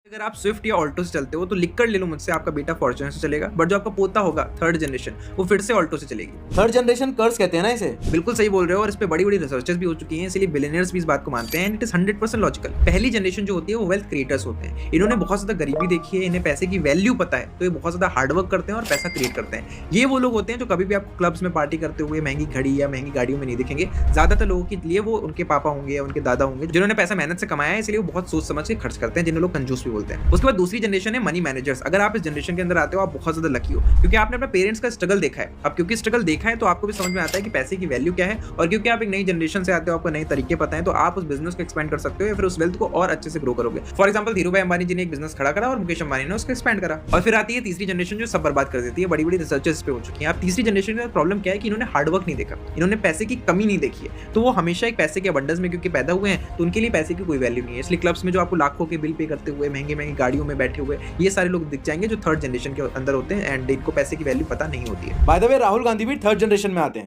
अगर आप स्विफ्ट या ऑल्टो से चलते हो तो लिख कर ले लो मुझसे, आपका बेटा फॉर्च्यूनर से चलेगा, बट जो आपका पोता होगा थर्ड जनरेशन, वो फिर से ऑल्टो से चलेगी। थर्ड जनरेशन कर्स कहते हैं ना इसे। बिल्कुल सही बोल रहे हो, और इस पे बड़ी बड़ी रिसर्चेस भी हो चुकी हैं, इसलिए बिलियनर्स भी इस बात को मानते हैं, एंड इट इज 100% लॉजिकल। पहली जनरेशन जो होती है वो वेल्थ क्रिएटर्स होते हैं। इन्होंने बहुत ज्यादा गरीबी देखी है, इन्हें पैसे की वैल्यू पता है, तो ये बहुत ज्यादा हार्डवर्क करते हैं और पैसा क्रिएट करते हैं। ये वो लोग होते हैं जो कभी भी आपको क्लब्स में पार्टी करते हुए महंगी घड़ी या महंगी गाड़ियों में नहीं दिखेंगे। ज्यादातर लोगों के लिए वो उनके पापा होंगे या उनके दादा होंगे जिन्होंने पैसा मेहनत से कमाया है, इसलिए वो बहुत सोच समझ के खर्च करते हैं, जिन्हें लोग कंजूस भी बोलते हैं। उसके बाद दूसरी जनरेशन है मनी मैनेजर्स। अगर आप इस जनरेशन के अंदर आते हो, आप बहुत ज्यादा लकी हो, क्योंकि आपने अपने पेरेंट्स का स्ट्रगल देखा है। अब क्योंकि स्ट्रगल देखा है तो आपको भी समझ में आता है कि पैसे की वैल्यू क्या है, और क्योंकि आप एक नई जनरेशन से आते हो, आपको नए तरीके पता है, तो आप उस बिजनेस को एक्सपेंड कर सकते हो या फिर उस वेल्थ को और अच्छे से ग्रो करोगे। फॉर एग्जांपल धीरू भाई अंबानी जी ने एक बिजनेस खड़ा करा और मुकेश अंबानी ने उसको एक्सपेंड करा। और फिर आती है तीसरी जनरेशन जो सब बर्बाद कर देती है। बड़ी बड़ी रिसर्चेस पे हो चुकी है। अब तीसरी जनरेशन का प्रॉब्लम क्या है कि इन्होंने हार्डवर्क नहीं देखा, इन्होंने पैसे की कमी नहीं देखी है, तो वो हमेशा एक पैसे के अबंडेंस में क्योंकि पैदा हुए हैं, तो उनके लिए पैसे की कोई वैल्यू नहीं है। इसलिए क्लब्स में जो आपको लाखों के बिल पे करते हुए, महंगी महंगी गाड़ियों में बैठे हुए, ये सारे लोग दिख जाएंगे जो थर्ड जनरेशन के अंदर होते हैं, एंड इनको पैसे की वैल्यू पता नहीं होती है। By the way Rahul Gandhi भी थर्ड जनरेशन में आते हैं।